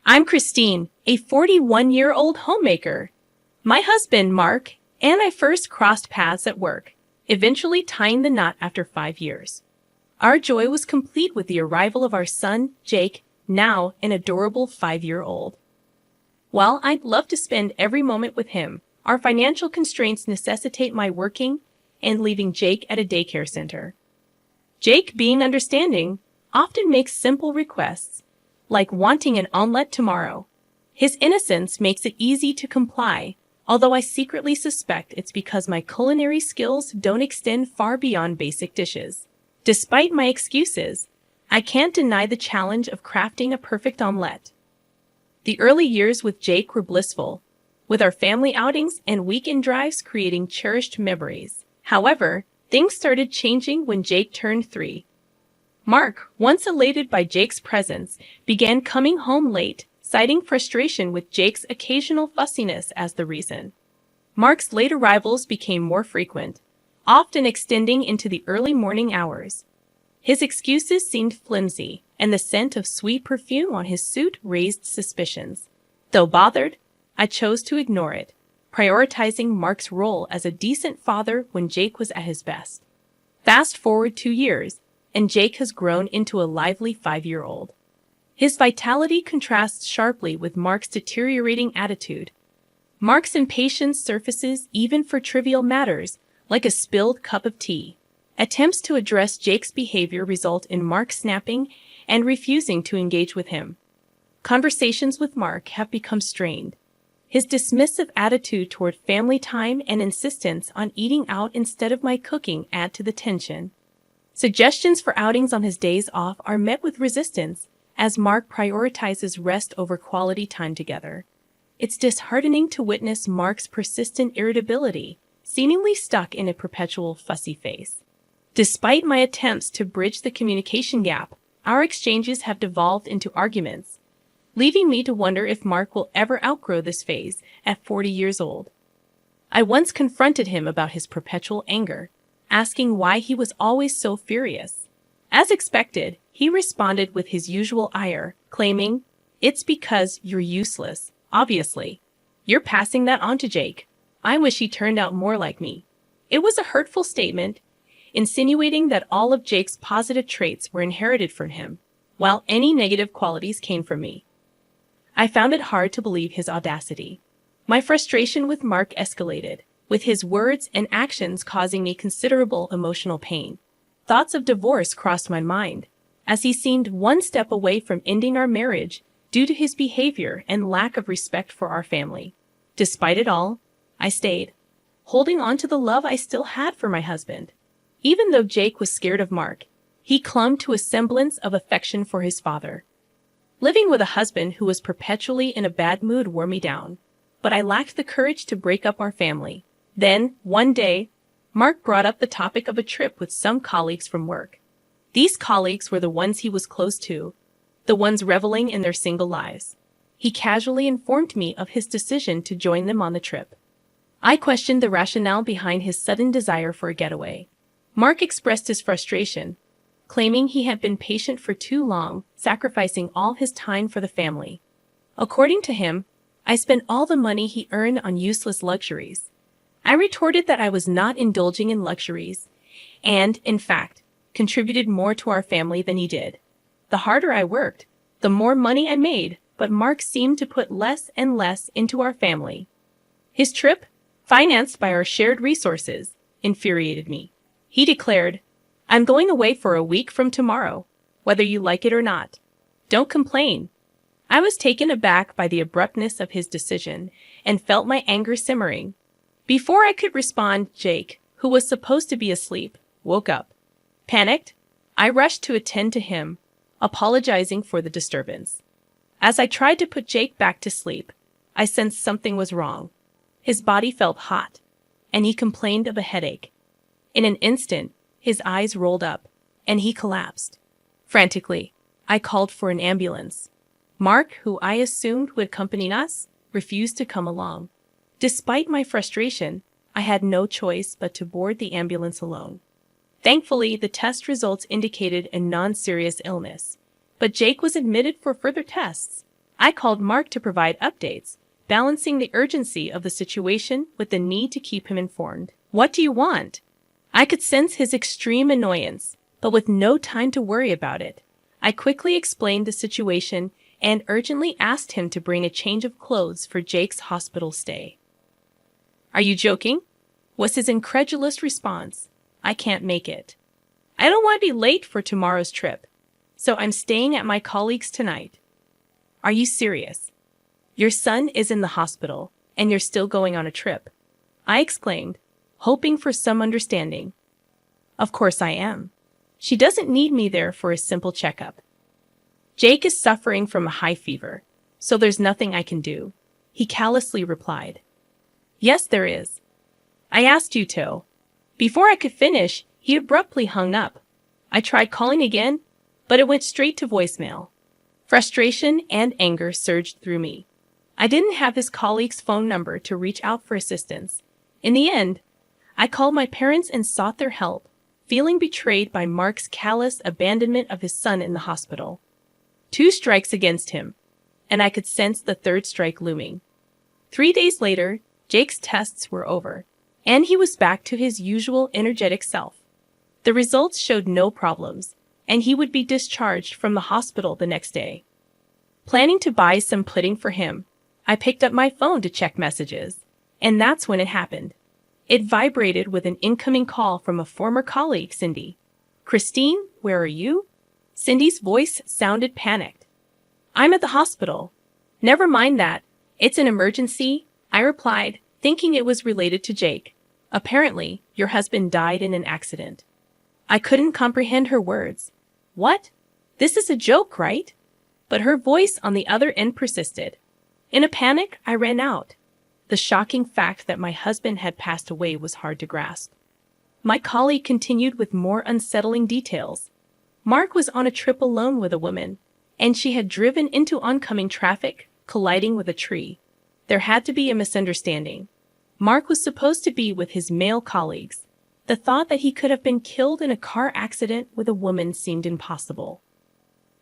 I'm Christine, a 41-year-old homemaker. My husband, Mark, and I first crossed paths at work, eventually tying the knot after 5 years. Our joy was complete with the arrival of our son, Jake, now an adorable 5-year-old. While I'd love to spend every moment with him, our financial constraints necessitate my working and leaving Jake at a daycare center. Jake, being understanding, often makes simple requests, like wanting an omelette tomorrow. His innocence makes it easy to comply, although I secretly suspect it's because my culinary skills don't extend far beyond basic dishes. Despite my excuses, I can't deny the challenge of crafting a perfect omelette. The early years with Jake were blissful, with our family outings and weekend drives creating cherished memories. However, things started changing when Jake turned 3. Mark, once elated by Jake's presence, began coming home late, citing frustration with Jake's occasional fussiness as the reason. Mark's late arrivals became more frequent, often extending into the early morning hours. His excuses seemed flimsy, and the scent of sweet perfume on his suit raised suspicions. Though bothered, I chose to ignore it, prioritizing Mark's role as a decent father when Jake was at his best. Fast forward 2 years, and Jake has grown into a lively 5-year-old. His vitality contrasts sharply with Mark's deteriorating attitude. Mark's impatience surfaces even for trivial matters, like a spilled cup of tea. Attempts to address Jake's behavior result in Mark snapping and refusing to engage with him. Conversations with Mark have become strained. His dismissive attitude toward family time and insistence on eating out instead of my cooking add to the tension. Suggestions for outings on his days off are met with resistance, as Mark prioritizes rest over quality time together. It's disheartening to witness Mark's persistent irritability, seemingly stuck in a perpetual fussy face. Despite my attempts to bridge the communication gap, our exchanges have devolved into arguments, leaving me to wonder if Mark will ever outgrow this phase at 40 years old. I once confronted him about his perpetual anger, asking why he was always so furious. As expected, he responded with his usual ire, claiming, "It's because you're useless, obviously. You're passing that on to Jake. I wish he turned out more like me." It was a hurtful statement, insinuating that all of Jake's positive traits were inherited from him, while any negative qualities came from me. I found it hard to believe his audacity. My frustration with Mark escalated, with his words and actions causing me considerable emotional pain. Thoughts of divorce crossed my mind, as he seemed one step away from ending our marriage due to his behavior and lack of respect for our family. Despite it all, I stayed, holding on to the love I still had for my husband. Even though Jake was scared of Mark, he clung to a semblance of affection for his father. Living with a husband who was perpetually in a bad mood wore me down, but I lacked the courage to break up our family. Then, one day, Mark brought up the topic of a trip with some colleagues from work. These colleagues were the ones he was close to, the ones reveling in their single lives. He casually informed me of his decision to join them on the trip. I questioned the rationale behind his sudden desire for a getaway. Mark expressed his frustration, claiming he had been patient for too long, sacrificing all his time for the family. According to him, I spent all the money he earned on useless luxuries. I retorted that I was not indulging in luxuries, and, in fact, contributed more to our family than he did. The harder I worked, the more money I made, but Mark seemed to put less and less into our family. His trip, financed by our shared resources, infuriated me. He declared, "I'm going away for a week from tomorrow, whether you like it or not. Don't complain." I was taken aback by the abruptness of his decision and felt my anger simmering. Before I could respond, Jake, who was supposed to be asleep, woke up. Panicked, I rushed to attend to him, apologizing for the disturbance. As I tried to put Jake back to sleep, I sensed something was wrong. His body felt hot, and he complained of a headache. In an instant, his eyes rolled up, and he collapsed. Frantically, I called for an ambulance. Mark, who I assumed would accompany us, refused to come along. Despite my frustration, I had no choice but to board the ambulance alone. Thankfully, the test results indicated a non-serious illness, but Jake was admitted for further tests. I called Mark to provide updates, balancing the urgency of the situation with the need to keep him informed. What do you want? I could sense his extreme annoyance, but with no time to worry about it. I quickly explained the situation and urgently asked him to bring a change of clothes for Jake's hospital stay. Are you joking? Was his incredulous response. I can't make it. I don't want to be late for tomorrow's trip, so I'm staying at my colleague's tonight. Are you serious? Your son is in the hospital, and you're still going on a trip. I exclaimed, hoping for some understanding. Of course I am. She doesn't need me there for a simple checkup. Jake is suffering from a high fever, so there's nothing I can do, he callously replied. Yes, there is. I asked you to. Before I could finish, he abruptly hung up. I tried calling again, but it went straight to voicemail. Frustration and anger surged through me. I didn't have his colleague's phone number to reach out for assistance. In the end, I called my parents and sought their help, feeling betrayed by Mark's callous abandonment of his son in the hospital. 2 strikes against him, and I could sense the 3rd strike looming. 3 days later, Jake's tests were over, and he was back to his usual energetic self. The results showed no problems, and he would be discharged from the hospital the next day. Planning to buy some pudding for him, I picked up my phone to check messages, and that's when it happened. It vibrated with an incoming call from a former colleague, Cindy. Christine, where are you? Cindy's voice sounded panicked. I'm at the hospital. Never mind that. It's an emergency, I replied, thinking it was related to Jake. Apparently, your husband died in an accident. I couldn't comprehend her words. What? This is a joke, right? But her voice on the other end persisted. In a panic, I ran out. The shocking fact that my husband had passed away was hard to grasp. My colleague continued with more unsettling details. Mark was on a trip alone with a woman, and she had driven into oncoming traffic, colliding with a tree. There had to be a misunderstanding. Mark was supposed to be with his male colleagues. The thought that he could have been killed in a car accident with a woman seemed impossible.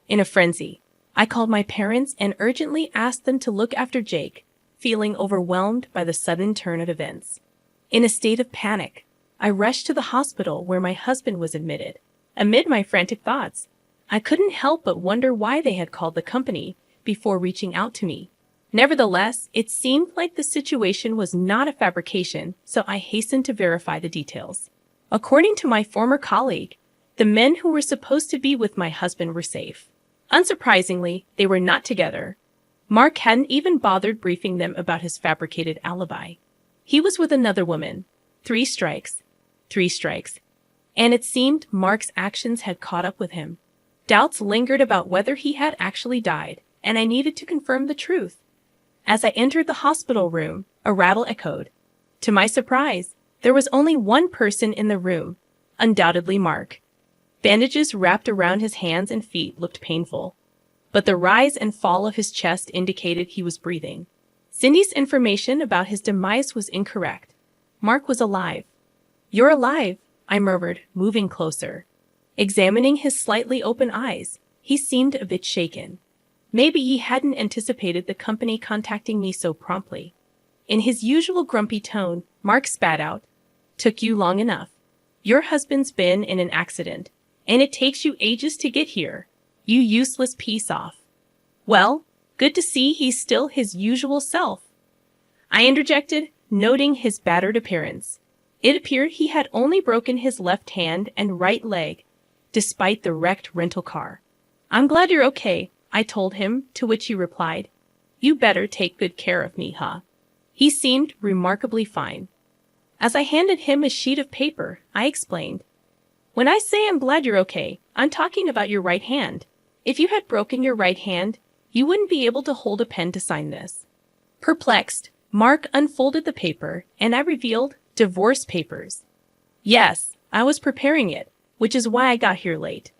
In a frenzy, I called my parents and urgently asked them to look after Jake, feeling overwhelmed by the sudden turn of events. In a state of panic, I rushed to the hospital where my husband was admitted. Amid my frantic thoughts, I couldn't help but wonder why they had called the company before reaching out to me. Nevertheless, it seemed like the situation was not a fabrication, so I hastened to verify the details. According to my former colleague, the men who were supposed to be with my husband were safe. Unsurprisingly, they were not together. Mark hadn't even bothered briefing them about his fabricated alibi. He was with another woman. 3 strikes. 3 strikes. And it seemed Mark's actions had caught up with him. Doubts lingered about whether he had actually died, and I needed to confirm the truth. As I entered the hospital room, a rattle echoed. To my surprise, there was only one person in the room, undoubtedly Mark. Bandages wrapped around his hands and feet looked painful, but the rise and fall of his chest indicated he was breathing. Cindy's information about his demise was incorrect. Mark was alive. You're alive, I murmured, moving closer. Examining his slightly open eyes, he seemed a bit shaken. Maybe he hadn't anticipated the company contacting me so promptly. In his usual grumpy tone, Mark spat out, "Took you long enough. Your husband's been in an accident, and it takes you ages to get here. You useless piece off." "Well, good to see he's still his usual self," I interjected, noting his battered appearance. It appeared he had only broken his left hand and right leg, despite the wrecked rental car. "I'm glad you're okay," I told him, to which he replied, "You better take good care of me, huh?" He seemed remarkably fine. As I handed him a sheet of paper, I explained, "When I say I'm glad you're okay, I'm talking about your right hand. If you had broken your right hand, you wouldn't be able to hold a pen to sign this." Perplexed, Mark unfolded the paper, and I revealed divorce papers. "Yes, I was preparing it, which is why I got here late.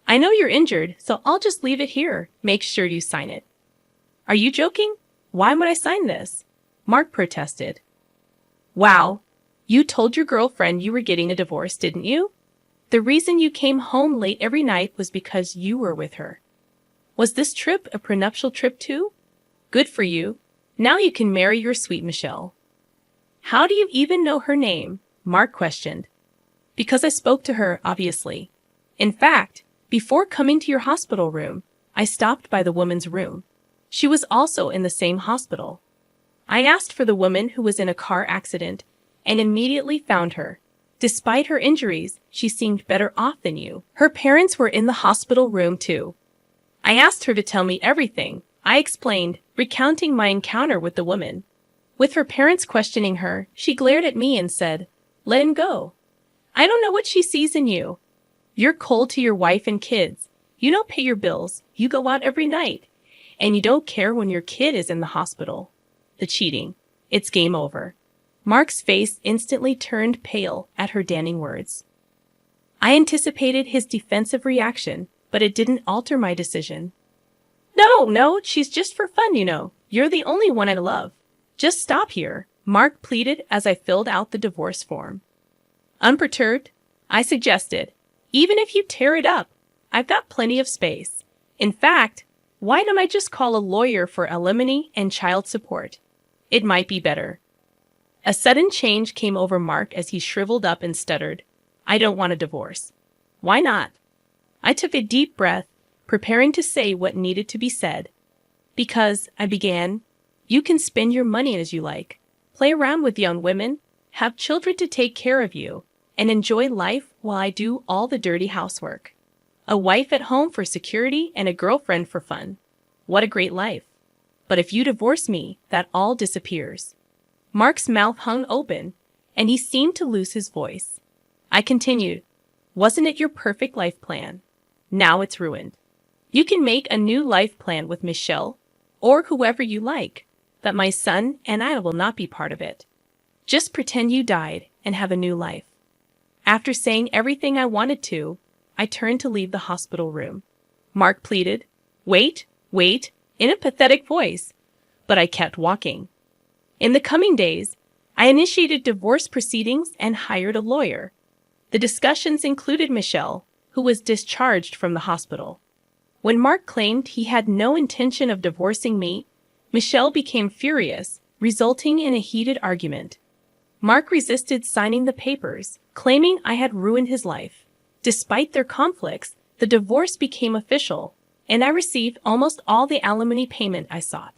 I know you're injured, so I'll just leave it here. Make sure you sign it." "Are you joking? Why would I sign this?" Mark protested. "Wow, you told your girlfriend you were getting a divorce, didn't you? The reason you came home late every night was because you were with her." Was this trip a prenuptial trip too? Good for you. Now you can marry your sweet Michelle. How do you even know her name? Mark questioned. Because I spoke to her, obviously. In fact, before coming to your hospital room, I stopped by the woman's room. She was also in the same hospital. I asked for the woman who was in a car accident and immediately found her. Despite her injuries, she seemed better off than you. Her parents were in the hospital room too. I asked her to tell me everything. I explained, recounting my encounter with the woman. With her parents questioning her, she glared at me and said, "Let him go. I don't know what she sees in you. You're cold to your wife and kids. You don't pay your bills. You go out every night. And you don't care when your kid is in the hospital. The cheating. It's game over." Mark's face instantly turned pale at her damning words. I anticipated his defensive reaction, but it didn't alter my decision. No, she's just for fun, you know. You're the only one I love. Just stop here, Mark pleaded as I filled out the divorce form. Unperturbed, I suggested, even if you tear it up, I've got plenty of space. In fact, why don't I just call a lawyer for alimony and child support? It might be better. A sudden change came over Mark as he shriveled up and stuttered, "I don't want a divorce." Why not? I took a deep breath, preparing to say what needed to be said. Because, I began, you can spend your money as you like, play around with young women, have children to take care of you, and enjoy life while I do all the dirty housework. A wife at home for security and a girlfriend for fun. What a great life. But if you divorce me, that all disappears. Mark's mouth hung open, and he seemed to lose his voice. I continued, "Wasn't it your perfect life plan? Now it's ruined. You can make a new life plan with Michelle, or whoever you like, but my son and I will not be part of it. Just pretend you died and have a new life." After saying everything I wanted to, I turned to leave the hospital room. Mark pleaded, wait, in a pathetic voice, but I kept walking. In the coming days, I initiated divorce proceedings and hired a lawyer. The discussions included Michelle, who was discharged from the hospital. When Mark claimed he had no intention of divorcing me, Michelle became furious, resulting in a heated argument. Mark resisted signing the papers, claiming I had ruined his life. Despite their conflicts, the divorce became official, and I received almost all the alimony payment I sought.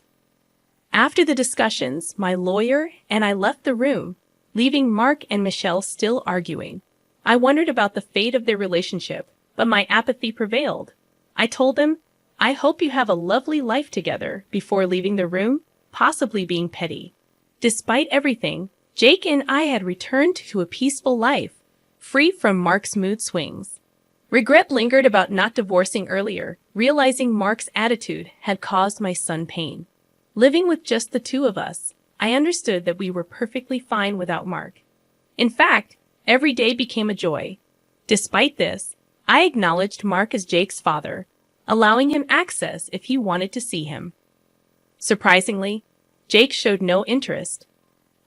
After the discussions, my lawyer and I left the room, leaving Mark and Michelle still arguing. I wondered about the fate of their relationship, but my apathy prevailed. I told them, "I hope you have a lovely life together," before leaving the room, possibly being petty. Despite everything, Jake and I had returned to a peaceful life, free from Mark's mood swings. Regret lingered about not divorcing earlier, realizing Mark's attitude had caused my son pain. Living with just the two of us, I understood that we were perfectly fine without Mark. In fact, every day became a joy. Despite this, I acknowledged Mark as Jake's father, allowing him access if he wanted to see him. Surprisingly, Jake showed no interest.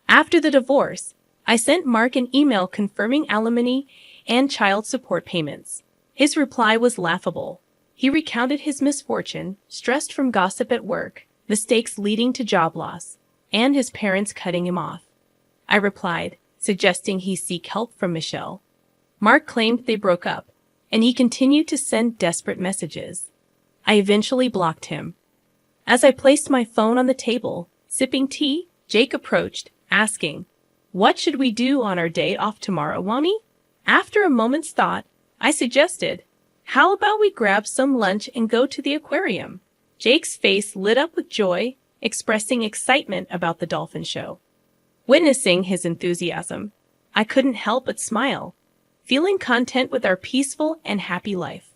After the divorce, I sent Mark an email confirming alimony and child support payments. His reply was laughable. He recounted his misfortune, stressed from gossip at work, mistakes leading to job loss, and his parents cutting him off. I replied, suggesting he seek help from Michelle. Mark claimed they broke up, and he continued to send desperate messages. I eventually blocked him. As I placed my phone on the table, sipping tea, Jake approached, asking, "What should we do on our day off tomorrow, Mommy?" After a moment's thought, I suggested, "How about we grab some lunch and go to the aquarium?" Jake's face lit up with joy, expressing excitement about the dolphin show. Witnessing his enthusiasm, I couldn't help but smile, feeling content with our peaceful and happy life.